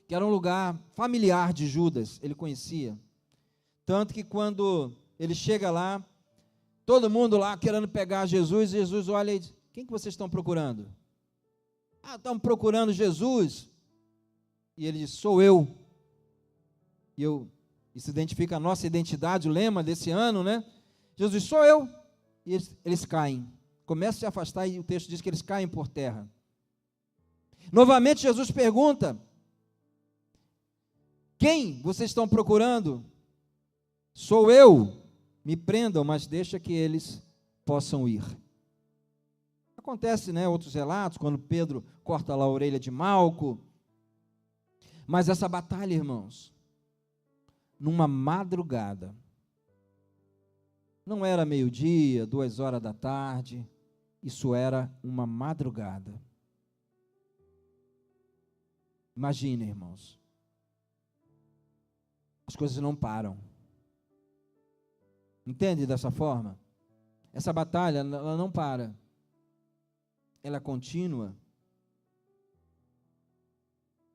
que era um lugar familiar de Judas, ele conhecia. Tanto que quando ele chega lá, todo mundo lá querendo pegar Jesus, Jesus olha e diz: quem que vocês estão procurando? Ah, estamos procurando Jesus. E ele diz: sou eu. E se identifica a nossa identidade, o lema desse ano, né? Jesus, sou eu. E eles caem. Começam a se afastar e o texto diz que eles caem por terra. Novamente Jesus pergunta: quem vocês estão procurando? Sou eu. Me prendam, mas deixa que eles possam ir. Acontece, né, outros relatos, quando Pedro corta lá a orelha de Malco. Mas essa batalha, irmãos, numa madrugada, não era meio-dia, 2 horas da tarde, isso era uma madrugada. Imagine, irmãos, as coisas não param. Entende dessa forma? Essa batalha, ela não para. Ela é contínua.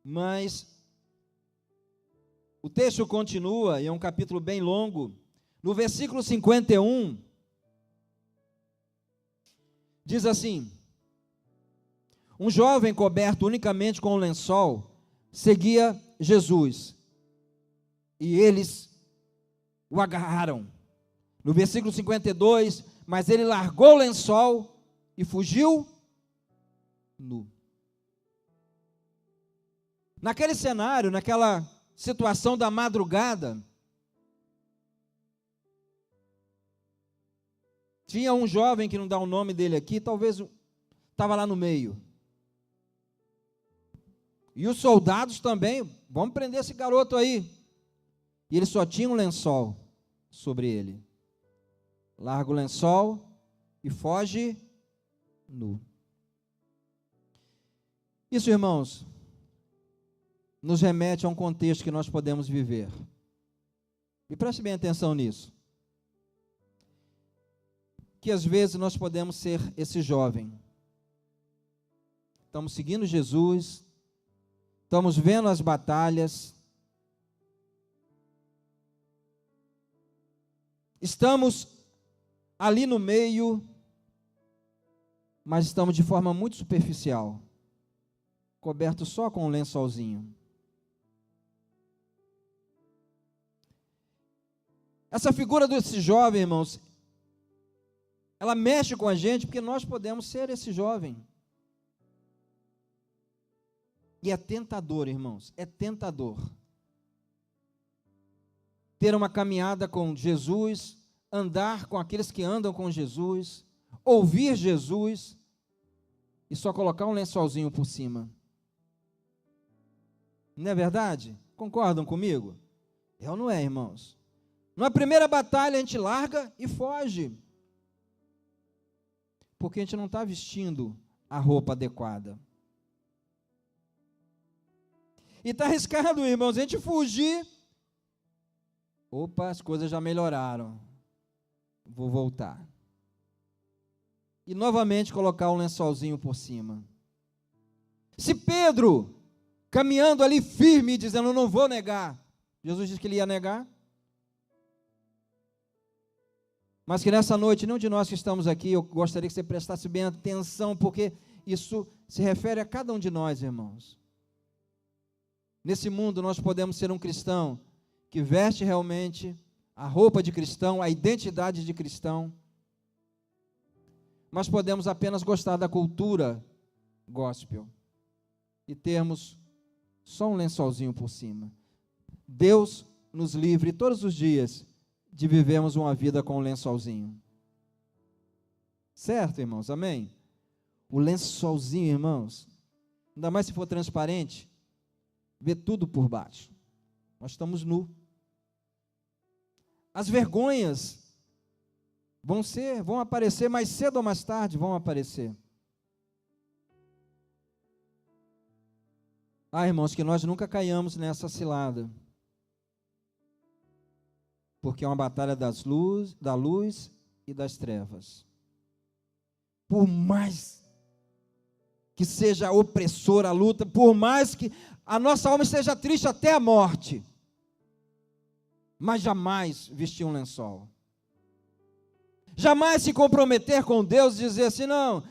Mas o texto continua, e é um capítulo bem longo. No versículo 51, diz assim: um jovem coberto unicamente com um lençol seguia Jesus, e eles o agarraram. No versículo 52, mas ele largou o lençol e fugiu nu. Naquele cenário, naquela situação da madrugada, tinha um jovem, que não dá o nome dele aqui, talvez estava lá no meio. E os soldados também: vamos prender esse garoto aí. E ele só tinha um lençol sobre ele. Larga o lençol e foge nu. Isso, irmãos, nos remete a um contexto que nós podemos viver. E preste bem atenção nisso. Que às vezes nós podemos ser esse jovem. Estamos seguindo Jesus, estamos vendo as batalhas, estamos ali no meio, mas estamos de forma muito superficial, cobertos só com um lençolzinho. Essa figura desse jovem, irmãos, ela mexe com a gente, porque nós podemos ser esse jovem. E é tentador, irmãos, é tentador ter uma caminhada com Jesus, andar com aqueles que andam com Jesus, ouvir Jesus e só colocar um lençolzinho por cima. Não é verdade? Concordam comigo? É ou não é, irmãos? Na primeira batalha a gente larga e foge, porque a gente não está vestindo a roupa adequada. E está arriscado, irmãos, a gente fugir. Opa, as coisas já melhoraram. Vou voltar. E novamente colocar um lençolzinho por cima. Se Pedro, caminhando ali firme, dizendo: não vou negar, Jesus disse que ele ia negar. Mas que nessa noite, nenhum de nós que estamos aqui, eu gostaria que você prestasse bem atenção, porque isso se refere a cada um de nós, irmãos. Nesse mundo nós podemos ser um cristão que veste realmente a roupa de cristão, a identidade de cristão, mas podemos apenas gostar da cultura gospel e termos só um lençolzinho por cima. Deus nos livre todos os dias de vivermos uma vida com um lençolzinho. Certo, irmãos? Amém? O lençolzinho, irmãos, ainda mais se for transparente, vê tudo por baixo. Nós estamos nus. As vergonhas vão aparecer mais cedo ou mais tarde, vão aparecer. Irmãos, que nós nunca caiamos nessa cilada, porque é uma batalha da luz e das trevas. Por mais que seja opressora a luta, por mais que a nossa alma esteja triste até a morte, mas jamais vestir um lençol. Jamais se comprometer com Deus e dizer assim, não,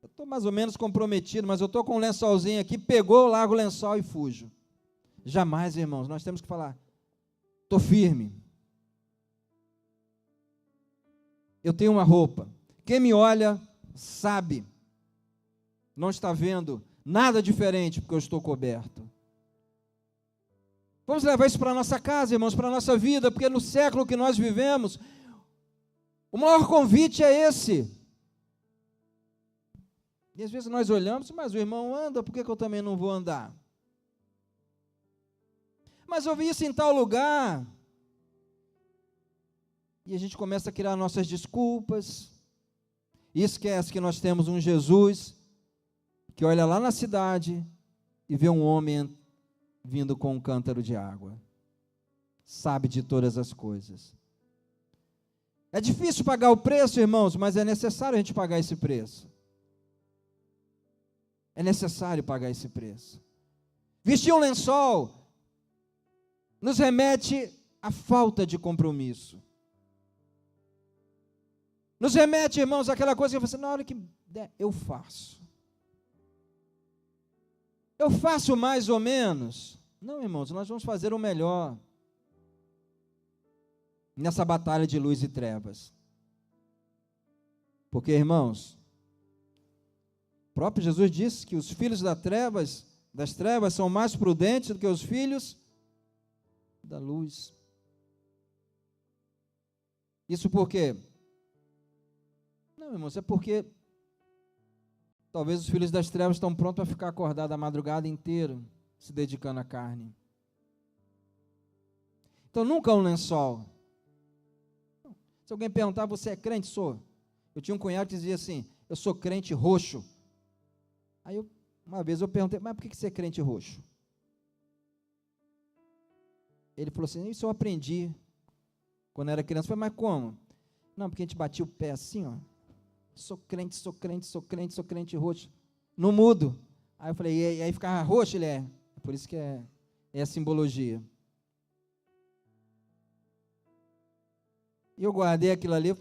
eu estou mais ou menos comprometido, mas eu estou com um lençolzinho aqui, pegou, largo o lençol e fujo. Jamais, irmãos, nós temos que falar, estou firme. Eu tenho uma roupa. Quem me olha sabe, não está vendo nada diferente, porque eu estou coberto. Vamos levar isso para a nossa casa, irmãos, para a nossa vida, porque no século que nós vivemos, o maior convite é esse. E às vezes nós olhamos, mas o irmão anda, por que eu também não vou andar? Mas eu vi isso em tal lugar. E a gente começa a criar nossas desculpas, e esquece que nós temos um Jesus, que olha lá na cidade, e vê um homem vindo com um cântaro de água. Sabe de todas as coisas. É difícil pagar o preço, irmãos, mas é necessário a gente pagar esse preço. É necessário pagar esse preço. Vestir um lençol nos remete à falta de compromisso. Nos remete, irmãos, àquela coisa que você, na hora que der, eu faço. Eu faço mais ou menos. Não, irmãos, nós vamos fazer o melhor nessa batalha de luz e trevas. Porque, irmãos, o próprio Jesus disse que os filhos das trevas são mais prudentes do que os filhos da luz. Isso por quê? Não, irmãos, é porque talvez os filhos das trevas estão prontos para ficar acordados a madrugada inteira, se dedicando à carne. Então, nunca um lençol. Se alguém perguntar, você é crente? Sou. Eu tinha um cunhado que dizia assim, eu sou crente roxo. Aí, uma vez eu perguntei, mas por que você é crente roxo? Ele falou assim, isso eu aprendi quando era criança. Eu falei, mas como? Não, porque a gente batia o pé assim, ó. Sou crente, sou crente, sou crente, sou crente roxo. Não mudo. Aí eu falei, e aí ficava roxo? Ele é. Por isso que é a simbologia. E eu guardei aquilo ali.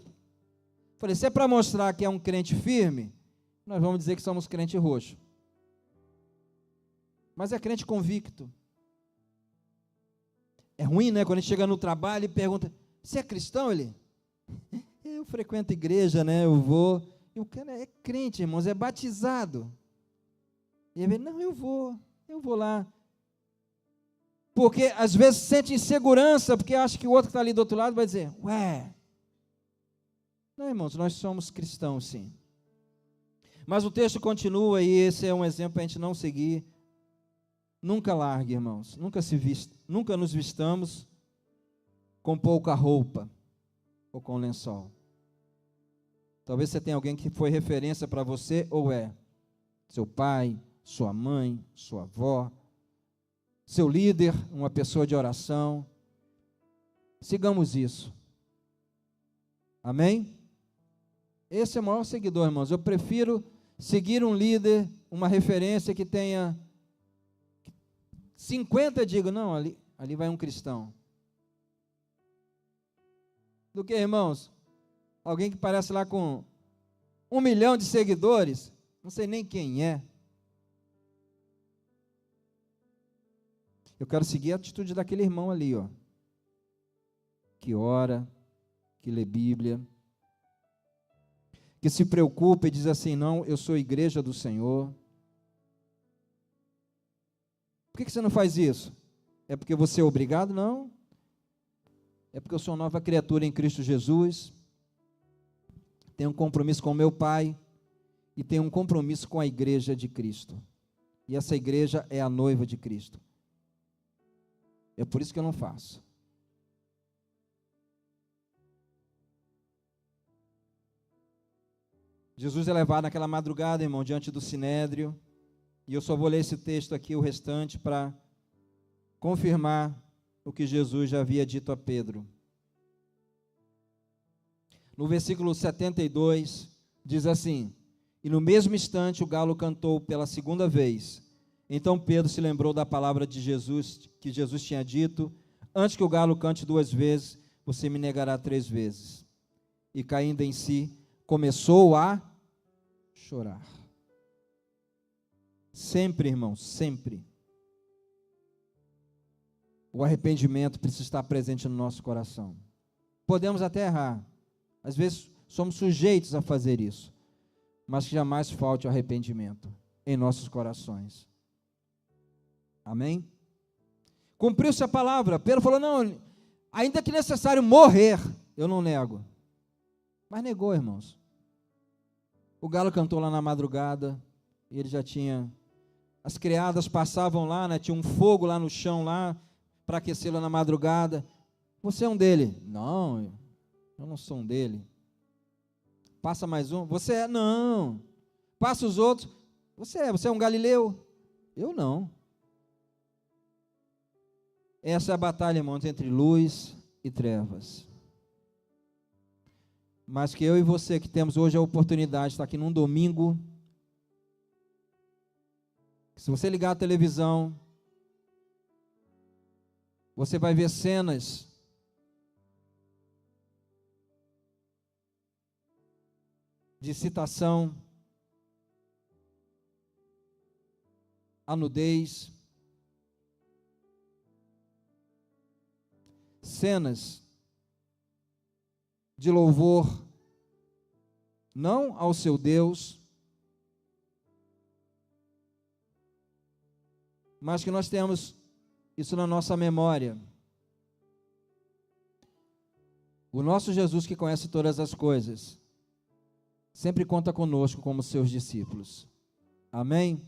Falei, se é para mostrar que é um crente firme, nós vamos dizer que somos crente roxo. Mas é crente convicto. É ruim, né? Quando a gente chega no trabalho e pergunta, você é cristão? Ele, eu frequento igreja, né? Eu vou. E o cara é crente, irmãos, é batizado. E ele, não, eu vou lá. Porque às vezes sente insegurança, porque acha que o outro que está ali do outro lado vai dizer, ué. Não, irmãos, nós somos cristãos, sim. Mas o texto continua, e esse é um exemplo para a gente não seguir. Nunca largue, irmãos, nunca nos vistamos com pouca roupa ou com lençol. Talvez você tenha alguém que foi referência para você, ou é seu pai, sua mãe, sua avó, seu líder, uma pessoa de oração. Sigamos isso. Amém? Esse é o maior seguidor, irmãos. Eu prefiro seguir um líder, uma referência que tenha 50, digo, não, ali vai um cristão. Do que, irmãos? Alguém que parece lá com 1 milhão de seguidores, não sei nem quem é. Eu quero seguir a atitude daquele irmão ali, ó, que ora, que lê Bíblia, que se preocupa e diz assim, não, eu sou igreja do Senhor. Por que você não faz isso? É porque você é obrigado? Não. É porque eu sou nova criatura em Cristo Jesus, tenho um compromisso com o meu Pai e tenho um compromisso com a igreja de Cristo. E essa igreja é a noiva de Cristo. É por isso que eu não faço. Jesus é levado naquela madrugada, irmão, diante do Sinédrio, e eu só vou ler esse texto aqui, o restante, para confirmar o que Jesus já havia dito a Pedro. No versículo 72, diz assim, E no mesmo instante o galo cantou pela segunda vez. Então Pedro se lembrou da palavra de Jesus, que Jesus tinha dito: antes que o galo cante 2 vezes, você me negará 3 vezes. E caindo em si, começou a chorar. Sempre, irmãos, sempre. O arrependimento precisa estar presente no nosso coração. Podemos até errar. Às vezes somos sujeitos a fazer isso. Mas que jamais falte o arrependimento em nossos corações. Amém? Cumpriu-se a palavra. Pedro falou: não, ainda que necessário morrer, eu não nego. Mas negou, irmãos. O galo cantou lá na madrugada, e ele já tinha... As criadas passavam lá, né, tinha um fogo lá no chão, lá, para aquecê-lo na madrugada. Você é um dele? Não, eu não sou um dele. Passa mais um? Você é? Não. Passa os outros? Você é um galileu? Eu não. Essa é a batalha, irmãos, entre luz e trevas. Mas que eu e você que temos hoje a oportunidade de estar aqui num domingo, se você ligar a televisão, você vai ver cenas de citação, a nudez, cenas de louvor, não ao seu Deus, mas que nós temos isso na nossa memória. O nosso Jesus, que conhece todas as coisas, sempre conta conosco como seus discípulos. Amém?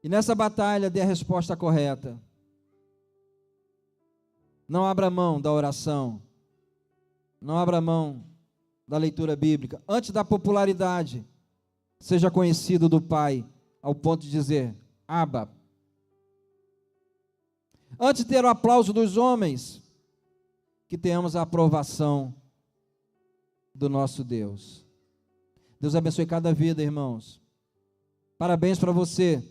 E nessa batalha dê a resposta correta. Não abra mão da oração. Não abra mão da leitura bíblica. Antes da popularidade, seja conhecido do Pai, ao ponto de dizer: Abba. Antes de ter o aplauso dos homens, que tenhamos a aprovação do nosso Deus. Deus abençoe cada vida, irmãos. Parabéns para você,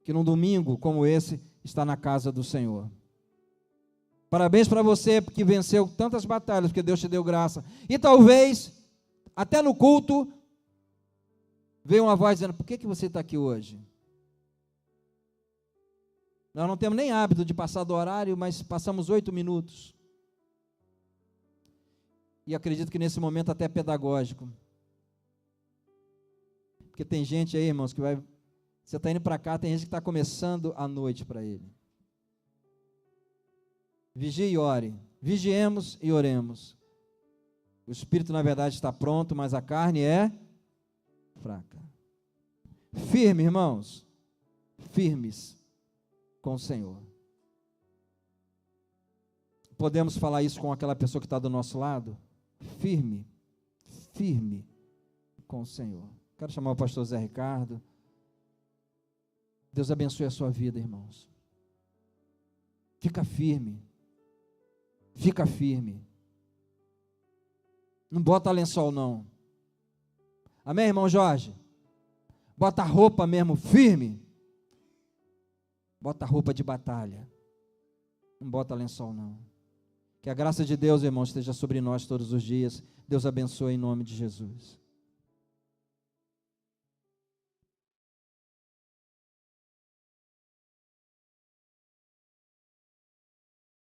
que num domingo como esse, está na casa do Senhor. Parabéns para você, que venceu tantas batalhas, porque Deus te deu graça. E talvez, até no culto, veio uma voz dizendo: por que você está aqui hoje? Nós não temos nem hábito de passar do horário, mas passamos 8 minutos. E acredito que nesse momento até é pedagógico. Porque tem gente aí, irmãos, que vai... Você está indo para cá, tem gente que está começando a noite para ele. Vigie e ore. Vigiemos e oremos. O espírito, na verdade, está pronto, mas a carne é fraca. Firme, irmãos. Firmes com o Senhor. Podemos falar isso com aquela pessoa que está do nosso lado? Firme. Firme com o Senhor. Quero chamar o pastor Zé Ricardo. Deus abençoe a sua vida, irmãos. Fica firme. Fica firme. Não bota lençol, não. Amém, irmão Jorge? Bota a roupa mesmo firme. Bota a roupa de batalha. Não bota lençol, não. Que a graça de Deus, irmãos, esteja sobre nós todos os dias. Deus abençoe em nome de Jesus.